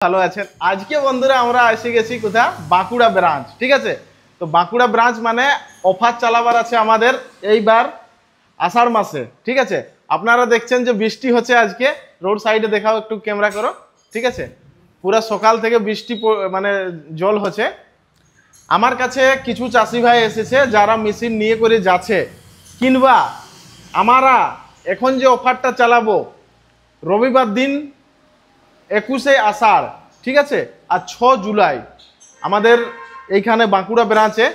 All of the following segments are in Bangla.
ভালো আছেন। আজকে বন্ধুরা আমরা এসে গেছি কোথা, বাঁকুড়া ব্রাঞ্চ। ঠিক আছে, তো বাঁকুড়া ব্রাঞ্চ মানে অফার চালাবার আছে আমাদের এইবার আষাঢ় মাসে। ঠিক আছে, আপনারা দেখছেন যে বৃষ্টি হচ্ছে আজকে, রোড সাইডে দেখাও একটু ক্যামেরা করো। ঠিক আছে, পুরা সকাল থেকে বৃষ্টি মানে জল হচ্ছে। আমার কাছে কিছু চাষি ভাই এসেছে যারা মেশিন নিয়ে করে যাচ্ছে, কিংবা আমরা এখন যে অফারটা চালাবো রবিবার দিন 21শে আষাঢ়, ঠিক আছে, আর 6 জুলাই আমাদের এইখানে বাঁকুড়া ব্রাঞ্চে।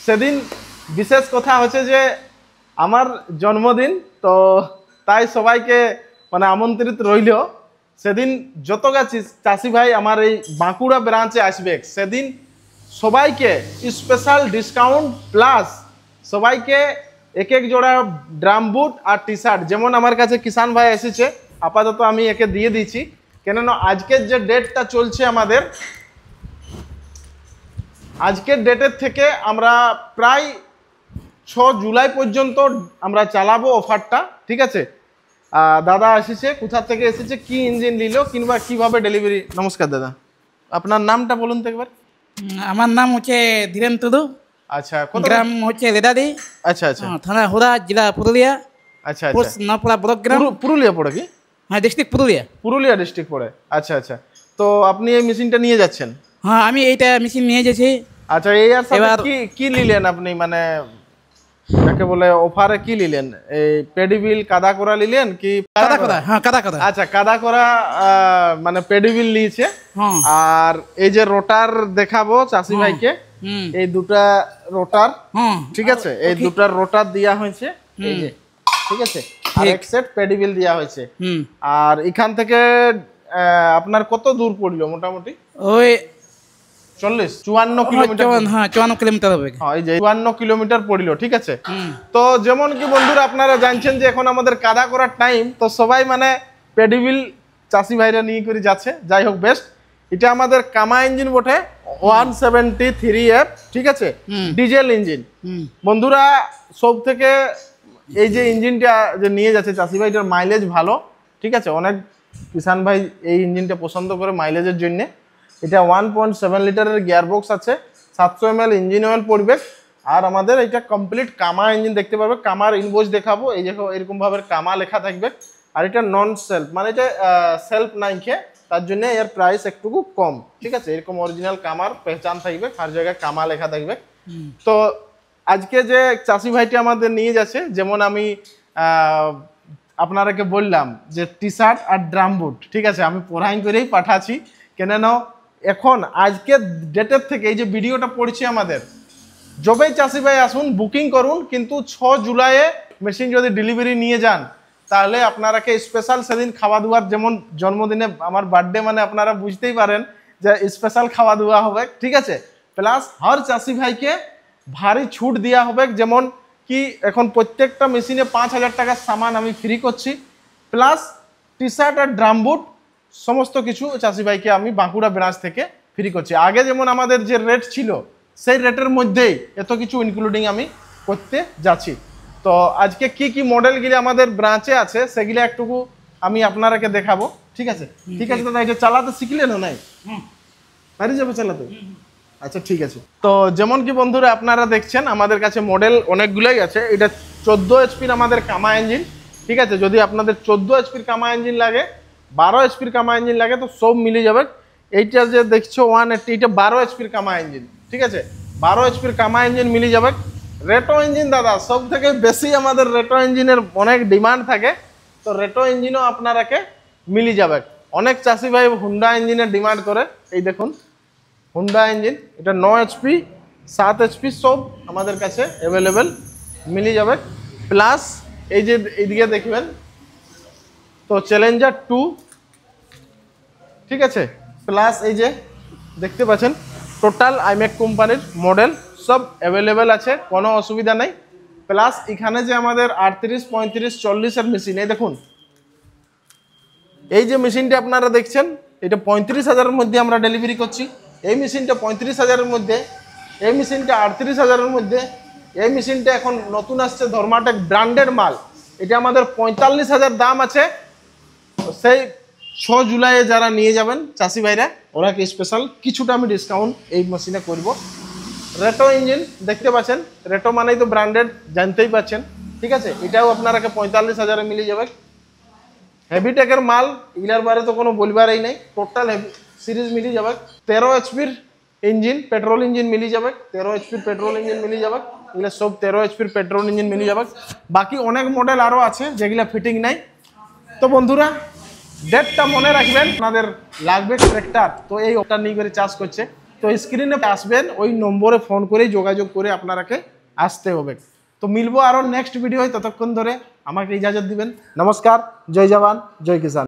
সেদিন বিশেষ কথা হচ্ছে যে আমার জন্মদিন, তো তাই সবাইকে মানে আমন্ত্রিত রইল। সেদিন যতটা চাষি ভাই আমার এই বাঁকুড়া ব্রাঞ্চে আসবে সেদিন সবাইকে স্পেশাল ডিসকাউন্ট প্লাস সবাইকে এক এক জোড়া ড্রাম বুট আর টি শার্ট। যেমন আমার কাছে কিষান ভাই এসেছে, আপাতত আমি একে দিয়ে দিচ্ছি, কেননা আজকের যে ডেটটা চলছে আমাদের, আজকের ডেটের থেকে আমরা প্রায় 6 জুলাই পর্যন্ত আমরা চালাবো অফারটা। ঠিক আছে, দাদা এসেছে, কোথা থেকে এসেছে, কি ইঞ্জিন নিল, কিংবা কিভাবে ডেলিভারি। নমস্কার দাদা, আপনার নামটা বলুন তো একবার। আমার নাম হচ্ছে ধীরেন টুডু। আচ্ছা, গ্রাম হচ্ছে রেদাদি। আচ্ছা আচ্ছা, থানা হুড়া, জেলা পুরুলিয়া। আচ্ছা আচ্ছা, নপড়া ব্লক গ্রাম। পুরুলিয়া পড়ে কি? হ্যাঁ, ডিস্ট্রিক্ট পুরুলিয়া। পুরুলিয়া ডিস্ট্রিক্ট পড়ে। আচ্ছা আচ্ছা, তো আপনি এই মেশিনটা নিয়ে যাচ্ছেন? হ্যাঁ, আমি এইটা মেশিন নিয়ে যাচ্ছি। আচ্ছা, এই আর সাথে কি কি নিলেন আপনি, মানে যাকে বলে অফারে কি নিলেন? এই পেডিবিল কাদা করা নিলেন কি? কাদা করা। হ্যাঁ, কাদা করা। আচ্ছা, কাদা করা মানে পেডিবিল নিয়েছে। আর এই যে রোটার দেখাবো চাষি ভাইকে, এই দুটা রোটার। ঠিক আছে, এই দুটার রোটার দেওয়া হয়েছে এই যে। ঠিক আছে, আর এক সেট পেডিবিল দেওয়া হয়েছে। আর এখান থেকে আপনার কত দূর পড়লো মোটামুটি? ওই 54 কিলোমিটার। হ্যাঁ, 54 কিলোমিটার হবে। হ্যাঁ, এই যে 54 কিলোমিটার পড়লো। ঠিক আছে, তো যেমন কি বন্ধুরা আপনারা জানছেন যে এখন আমাদের কাদা করার টাইম, তো সবাই মানে পেডিবিল চাষি ভাইরা নিয়ে করে যাচ্ছে। যাই হোক, বেস্ট। এটা আমাদের কামা ইঞ্জিন বটে, 173F। ঠিক আছে, ডিজেল ইঞ্জিন। বন্ধুরা সব থেকে এই যে ইঞ্জিনটা যে নিয়ে যাচ্ছে চাষি ভাইটার মাইলেজ ভালো। ঠিক আছে, অনেক কিষান ভাই এই ইঞ্জিনটা পছন্দ করে মাইলেজের জন্যে। এটা 1.7 লিটারের গিয়ারবক্স আছে, 700 ml ইঞ্জিন অয়েল পড়বে। আর আমাদের এটা কমপ্লিট কামা ইঞ্জিন দেখতে পারবে। কামার ইনভয়েস দেখাবো, এই যে এরকম ভাবে কামা লেখা থাকবে। আর এটা নন সেলফ, মানে এটা সেলফ নাই খে, তার জন্য এর প্রাইস একটু কম। ঠিক আছে, এরকম অরিজিনাল কামার পেহচান থাকবে, হার জায়গায় কামা লেখা থাকবে। তো আজকে যে চাষি ভাইটি আমাদের নিয়ে যাচ্ছে, যেমন আমি আপনারাকে বললাম যে টি শার্ট আর ড্রাম বুট। ঠিক আছে, আমি পড়াই করেই পাঠাচ্ছি, কেননা এখন আজকের ডেটের থেকে এই যে ভিডিওটা পড়ছে আমাদের, যবেই চাষি ভাই আসুন বুকিং করুন, কিন্তু 6 জুলাইয়ে মেশিন যদি ডেলিভারি নিয়ে যান তাহলে আপনারাকে স্পেশাল সেদিন খাওয়া দাওয়ার, যেমন জন্মদিনে আমার বার্থডে মানে আপনারা বুঝতেই পারেন যে স্পেশাল খাওয়া দাওয়া হবে। ঠিক আছে, প্লাস হর চাষি ভাইকে ভারী ছুট দেওয়া হবে, যেমন কি এখন প্রত্যেকটা মেশিনে 5000 টাকার সামান আমি ফ্রি করছি, প্লাস টি শার্ট আর ড্রাম বুট সমস্ত কিছু চাষি ভাইকে আমি বাঁকুড়া ব্রাঞ্চ থেকে ফ্রি করছি। আগে যেমন আমাদের যে রেট ছিল সেই রেটের মধ্যেই এত কিছু ইনক্লুডিং আমি করতে যাচ্ছি। তো আজকে কি কি মডেলগুলি আমাদের ব্রাঞ্চে আছে সেগুলো একটুকু আমি আপনারাকে দেখাবো। ঠিক আছে, ঠিক আছে দাদা, এটা চালাতে শিখলেন নাই? পারি যাবে চালাতে? আচ্ছা, ঠিক আছে। তো যেমন কি বন্ধুরা আপনারা দেখছেন আমাদের কাছে মডেল অনেকগুলোই আছে। এটা 14 এইচপির আমাদের কামা ইঞ্জিন। ঠিক আছে, যদি আপনাদের 14 এইচপির কামা ইঞ্জিন লাগে, 12 এইচপির কামা ইঞ্জিন লাগে, তো সব মিলে যাবে। এইটা যে দেখছো 180, এটা 12 এইচপির কামা ইঞ্জিন। ঠিক আছে, 12 এইচপির কামা ইঞ্জিন মিলে যাবে। রেটো ইঞ্জিন দাদা সব থেকে বেশি আমাদের রেটো ইঞ্জিনের অনেক ডিমান্ড থাকে, তো রেটো ইঞ্জিনও আপনারাকে মিলে যাবে। অনেক চাষি ভাই হুন্ডা ইঞ্জিনের ডিমান্ড করে, এই দেখুন হুন্ডা ইঞ্জিন, এটা 9 এইচপি 7 এইচপি সব আমাদের কাছে অ্যাভেলেবেল মিলে যাবে। প্লাস এই যে এইদিকে দেখবেন তো চ্যালেঞ্জার 2। ঠিক আছে, প্লাস এই যে দেখতে পাচ্ছেন টোটাল আইম্যাক কোম্পানির মডেল সব অ্যাভেলেবেল আছে, কোনো অসুবিধা নেই। প্লাস এখানে যে আমাদের 38, 35, 40-এর মেশিন, এই দেখুন এই যে মেশিনটা আপনারা দেখছেন, এটা 35,000-এর মধ্যে আমরা ডেলিভারি করছি। এই মেশিনটা 35,000-এর মধ্যে, এই মেশিনটা 38,000-এর মধ্যে, এই মেশিনটা এখন নতুন আসছে ধর্মাটেক ব্র্যান্ডেড মাল, এটা আমাদের 45,000 দাম আছে। সেই 6 জুলাইয়ে যারা নিয়ে যাবেন চাষি ভাইরা ওরাকে স্পেশাল কিছুটা আমি ডিসকাউন্ট এই মেশিনে করব। রেটো ইঞ্জিন দেখতে পাচ্ছেন, রেটো মানেই তো ব্র্যান্ডেড, জানতেই পাচ্ছেন। ঠিক আছে, এটাও আপনারাকে 45,000-এ মিলে যাবে। হেভিটেকের মাল, এগুলার বারে তো কোনো বলবারই নেই, টোটাল হেভি সিরিজ মিলে যাবে। 13 এইচপির ইঞ্জিন, পেট্রোল ইঞ্জিন মিলে যাবে, 13 এইচপির পেট্রোল ইঞ্জিন মিলে যাবে। এগুলো সব 13 এইচপির পেট্রোল ইঞ্জিন মিলে যাবে। বাকি অনেক মডেল আরও আছে যেগুলা ফিটিং নাই। তো বন্ধুরা ডেটটা মনে রাখবেন, আপনাদের লাগবে ট্র্যাক্টর, তো এই ওটা নিয়ে করে চাষ করছে, তো স্ক্রিনে আসবেন, ওই নম্বরে ফোন করে যোগাযোগ করে আপনারাকে আসতে হবে। তো মিলবো আরও নেক্সট ভিডিও, ততক্ষণ ধরে আমাকে ইজাজত দিবেন। নমস্কার, জয় জওয়ান, জয় কিষান।